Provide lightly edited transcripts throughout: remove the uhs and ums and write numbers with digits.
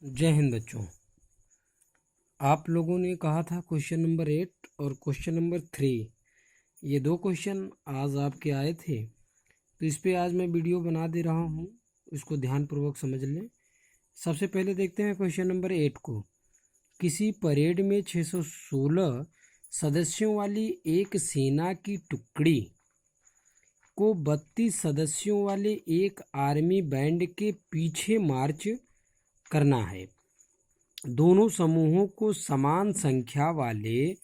जय हिंद बच्चों। आप लोगों ने कहा था क्वेश्चन नंबर 8 और क्वेश्चन नंबर 3, ये दो क्वेश्चन आज आपके आए थे, तो इस पे आज मैं वीडियो बना दे रहा हूँ, इसको ध्यानपूर्वक समझ लें। सबसे पहले देखते हैं क्वेश्चन नंबर 8 को। किसी परेड में 616 सदस्यों वाली एक सेना की टुकड़ी को 32 सदस्यों वाले एक आर्मी बैंड के पीछे मार्च करना है। दोनों समूहों को समान संख्या वाले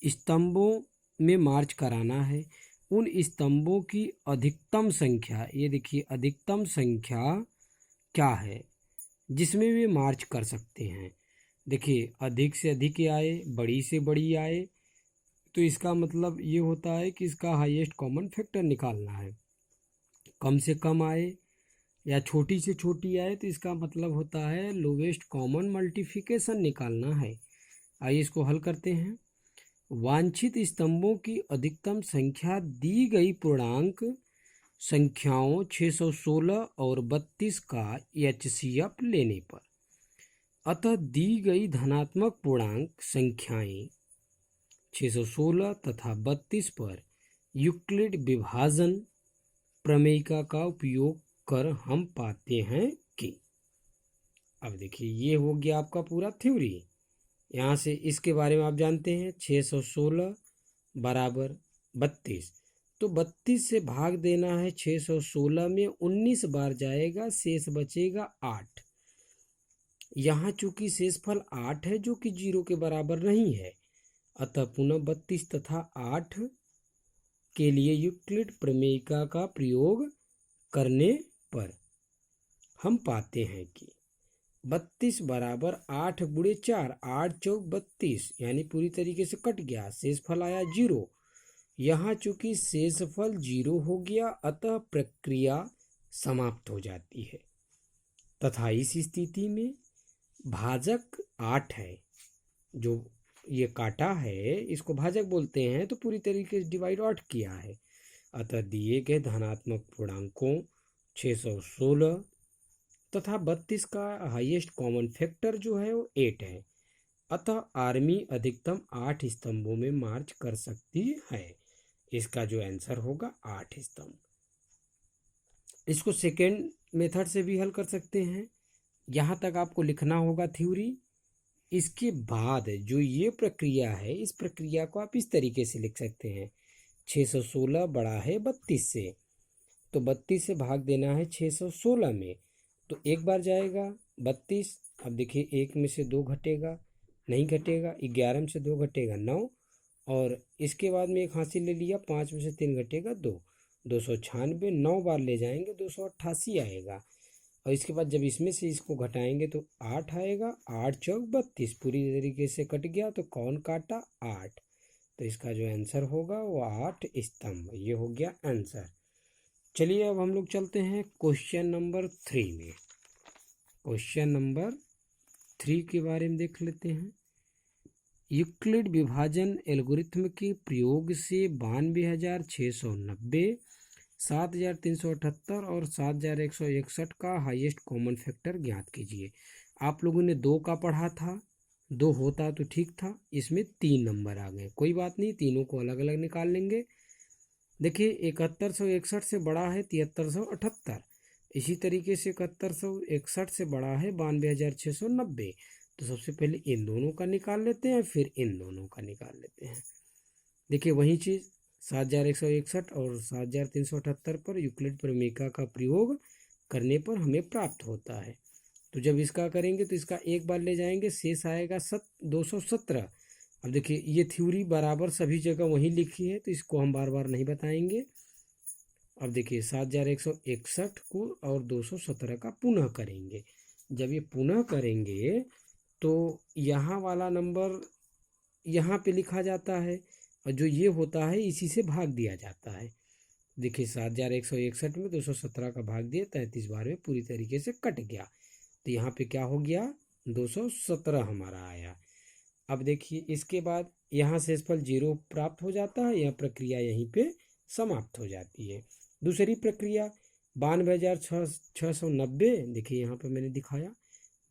स्तंभों में मार्च कराना है। उन स्तंभों की अधिकतम संख्या, ये देखिए अधिकतम संख्या क्या है जिसमें वे मार्च कर सकते हैं। देखिए अधिक से अधिक आए, बड़ी से बड़ी आए, तो इसका मतलब ये होता है कि इसका हाईएस्ट कॉमन फैक्टर निकालना है। कम से कम आए या छोटी से छोटी आए तो इसका मतलब होता है लोवेस्ट कॉमन मल्टीप्लिकेशन निकालना है। आइए इसको हल करते हैं। वांछित स्तंभों की अधिकतम संख्या दी गई पूर्णांक संख्याओं 616 और 32 का एचसीएफ लेने पर, अतः दी गई धनात्मक पूर्णांक संख्याएं 616 तथा 32 पर यूक्लिड विभाजन प्रमेयिका का उपयोग कर हम पाते हैं कि, अब देखिए ये हो गया आपका पूरा थ्योरी। यहाँ से इसके बारे में आप जानते हैं 616 बराबर 32, तो 32 से भाग देना है 616 में, 19 बार जाएगा, शेष बचेगा 8। यहाँ चूंकि शेषफल 8 है जो कि 0 के बराबर नहीं है, अतः पुनः 32 तथा 8 के लिए यूक्लिड प्रमेयिका का प्रयोग करने पर हम पाते हैं कि 32 बराबर 8 गुणे 4, 8 चौक 32, यानी पूरी तरीके से कट गया, शेषफल आया 0। यहाँ चूंकि शेषफल 0 हो गया, अतः प्रक्रिया समाप्त हो जाती है तथा इस स्थिति में भाजक 8 है, जो ये काटा है इसको भाजक बोलते हैं, तो पूरी तरीके से डिवाइड 8 किया है। अतः दिए गए धनात्मक पूर्णांकों 616 तथा 32 का हाईएस्ट कॉमन फैक्टर जो है वो 8 है, अतः आर्मी अधिकतम 8 स्तंभों में मार्च कर सकती है। इसका जो आंसर होगा 8 स्तंभ। इसको सेकेंड मेथड से भी हल कर सकते हैं। यहाँ तक आपको लिखना होगा थ्योरी। इसके बाद जो ये प्रक्रिया है, इस प्रक्रिया को आप इस तरीके से लिख सकते हैं, 616 बड़ा है 32 से, तो 32 से भाग देना है 616 में, तो एक बार जाएगा 32। अब देखिए एक में से 2 घटेगा, नहीं घटेगा, 11 में से 2 घटेगा 9, और इसके बाद में एक हासिल ले लिया, 5 में से 3 घटेगा 2, 296, 9 बार ले जाएंगे 288 आएगा। और इसके बाद जब इसमें से इसको घटाएंगे तो 8 आएगा, 8 चौक 32, पूरी तरीके से कट गया, तो कौन काटा? 8। तो इसका जो आंसर होगा वो 8 स्तंभ। ये हो गया आंसर। चलिए अब हम लोग चलते हैं क्वेश्चन नंबर 3 में। क्वेश्चन नंबर 3 के बारे में देख लेते हैं। यूक्लिड विभाजन एल्गोरिथ्म के प्रयोग से 92,690, 7,378 और 7,161 का हाईएस्ट कॉमन फैक्टर ज्ञात कीजिए। आप लोगों ने 2 का पढ़ा था, 2 होता तो ठीक था, इसमें 3 नंबर आ गए, कोई बात नहीं, तीनों को अलग अलग निकाल लेंगे। देखिए 7161 से बड़ा है 7378, इसी तरीके से 7161 से बड़ा है 92,690। तो सबसे पहले इन दोनों का निकाल लेते हैं, फिर इन दोनों का निकाल लेते हैं। देखिए वही चीज़ 7,161 और 7,378 पर यूक्लिड प्रमेयिका का प्रयोग करने पर हमें प्राप्त होता है। तो जब इसका करेंगे तो इसका एक बार ले जाएंगे, शेष आएगा 217। अब देखिए ये थ्योरी बराबर सभी जगह वहीं लिखी है, तो इसको हम बार बार नहीं बताएंगे। अब देखिए 7,161 को और 217 का पुनः करेंगे। जब ये पुनः करेंगे तो यहाँ वाला नंबर यहाँ पे लिखा जाता है, और जो ये होता है इसी से भाग दिया जाता है। देखिए 7,161 में 217 का भाग दिया, 33 बार में पूरी तरीके से कट गया, तो यहाँ पे क्या हो गया? 217 हमारा आया। अब देखिए इसके बाद यहाँ शेषफल 0 प्राप्त हो जाता है, यह प्रक्रिया यहीं पे समाप्त हो जाती है। दूसरी प्रक्रिया 92,690, देखिए यहाँ पे मैंने दिखाया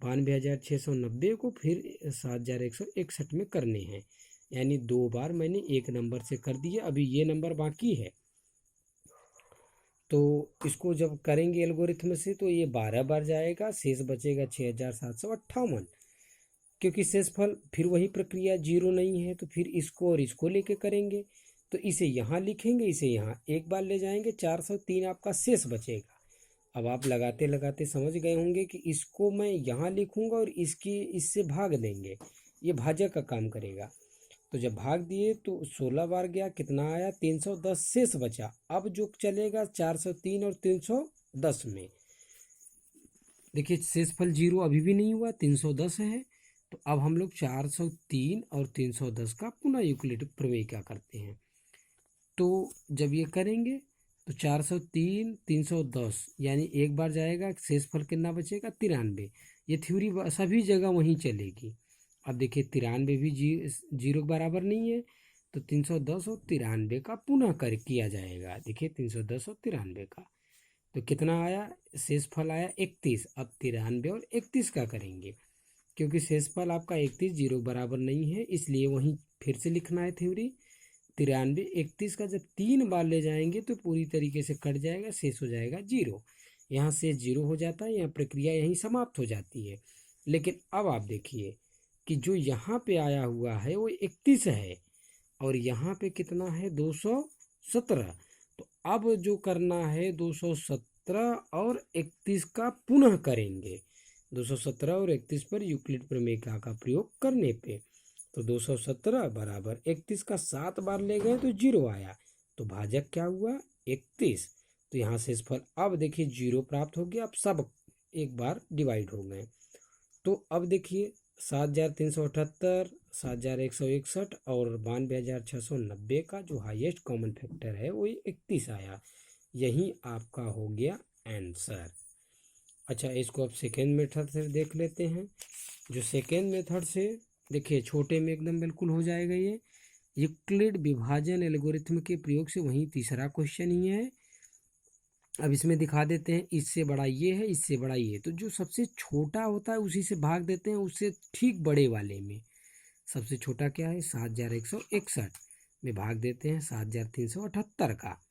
92,690 को फिर 7,161 में करने हैं, यानी 2 बार मैंने एक नंबर से कर दिए। अभी ये नंबर बाकी है, तो इसको जब करेंगे एल्गोरिथम से तो ये 12 बार जाएगा, शेष बचेगा 6,758। क्योंकि शेषफल फिर वही प्रक्रिया, जीरो नहीं है, तो फिर इसको और इसको लेके करेंगे। तो इसे यहाँ लिखेंगे, इसे यहाँ एक बार ले जाएंगे, 403 आपका शेष बचेगा। अब आप लगाते लगाते समझ गए होंगे कि इसको मैं यहाँ लिखूंगा और इससे भाग देंगे, ये भाजक का काम करेगा। तो जब भाग दिए तो 16 बार गया, कितना आया 310 शेष बचा। अब जो चलेगा 403 और 310 में, देखिए शेषफल जीरो अभी भी नहीं हुआ, 310 है। तो अब हम लोग 403 और 310 का पुनः यूक्लिड प्रमेय क्या करते हैं। तो जब ये करेंगे तो 403 310 यानी एक बार जाएगा, शेषफल कितना बचेगा 93। ये थ्योरी सभी जगह वहीं चलेगी। अब देखिए 93 भी जीरो के बराबर नहीं है, तो 310 और 93 का पुनः कर किया जाएगा। देखिए 310 और 93 का, तो कितना आया, शेषफल आया 31। अब 93 और 31 का करेंगे, क्योंकि शेषफल आपका 31 जीरो बराबर नहीं है, इसलिए वहीं फिर से लिखना है थ्योरी। 93 31 का जब 3 बार ले जाएंगे तो पूरी तरीके से कट जाएगा, शेष हो जाएगा जीरो। यहाँ से जीरो हो जाता है, यहाँ प्रक्रिया यहीं समाप्त हो जाती है। लेकिन अब आप देखिए कि जो यहाँ पे आया हुआ है वो 31 है, और यहाँ पे कितना है 217। तो अब जो करना है 217 और 31 का पुनः करेंगे। 217 और 31 पर यूक्लिड प्रमेय का प्रयोग करने पे, तो 217 बराबर 31 का 7 बार ले गए तो जीरो आया, तो भाजक क्या हुआ 31। तो यहाँ से शेषफल अब देखिए जीरो प्राप्त हो गया। अब सब एक बार डिवाइड हो गए। तो अब देखिए 7,378, 7,161 और 92,690 का जो हाईएस्ट कॉमन फैक्टर है वो 31 आया। यही आपका हो गया आंसर। अच्छा, इसको अब सेकेंड मेथड से देख लेते हैं। जो सेकेंड मेथड से देखिए छोटे में एकदम बिल्कुल हो जाएगा। ये यूक्लिड विभाजन एल्गोरिथम के प्रयोग से वही तीसरा क्वेश्चन ही है। अब इसमें दिखा देते हैं, इससे बड़ा ये है, इससे बड़ा ये, तो जो सबसे छोटा होता है उसी से भाग देते हैं, उससे ठीक बड़े वाले में। सबसे छोटा क्या है 7,161 में भाग देते हैं 7,378 का,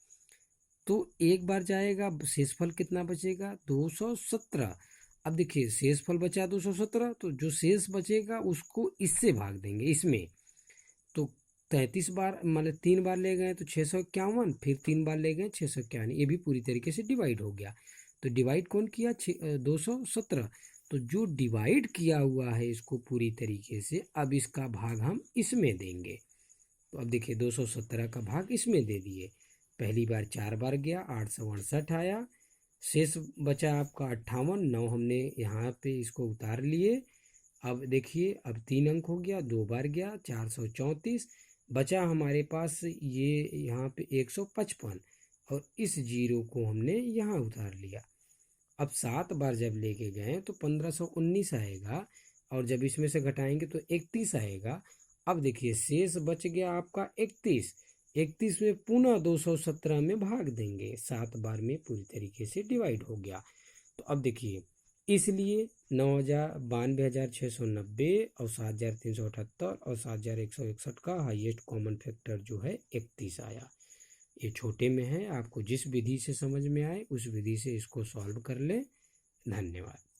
तो एक बार जाएगा, शेषफल कितना बचेगा 217। अब देखिए शेषफल बचा 217, तो जो शेष बचेगा उसको इससे भाग देंगे, इसमें। तो 33 बार मतलब 3 बार ले गए तो 651, फिर 3 बार ले गए 651, ये भी पूरी तरीके से डिवाइड हो गया। तो डिवाइड कौन किया 217, तो जो डिवाइड किया हुआ है इसको पूरी तरीके से, अब इसका भाग हम इसमें देंगे। तो अब देखिए 217 का भाग इसमें दे दिए। पहली बार 4 बार गया, 868 आया, शेष बचा आपका 58, 9 हमने यहाँ पे इसको उतार लिए। अब देखिए अब 3 अंक हो गया, 2 बार गया 434, बचा हमारे पास ये यहाँ पे 155, और इस जीरो को हमने यहाँ उतार लिया। अब 7 बार जब लेके गए तो 1519 आएगा, और जब इसमें से घटाएंगे तो 31 आएगा। अब देखिए शेष बच गया आपका 31 में पुनः 217 में भाग देंगे, 7 बार में पूरी तरीके से डिवाइड हो गया। तो अब देखिए इसलिए 92,690 और 7,378 और 7,161 का हाईएस्ट कॉमन फैक्टर जो है 31 आया। ये छोटे में है, आपको जिस विधि से समझ में आए उस विधि से इसको सॉल्व कर लें। धन्यवाद।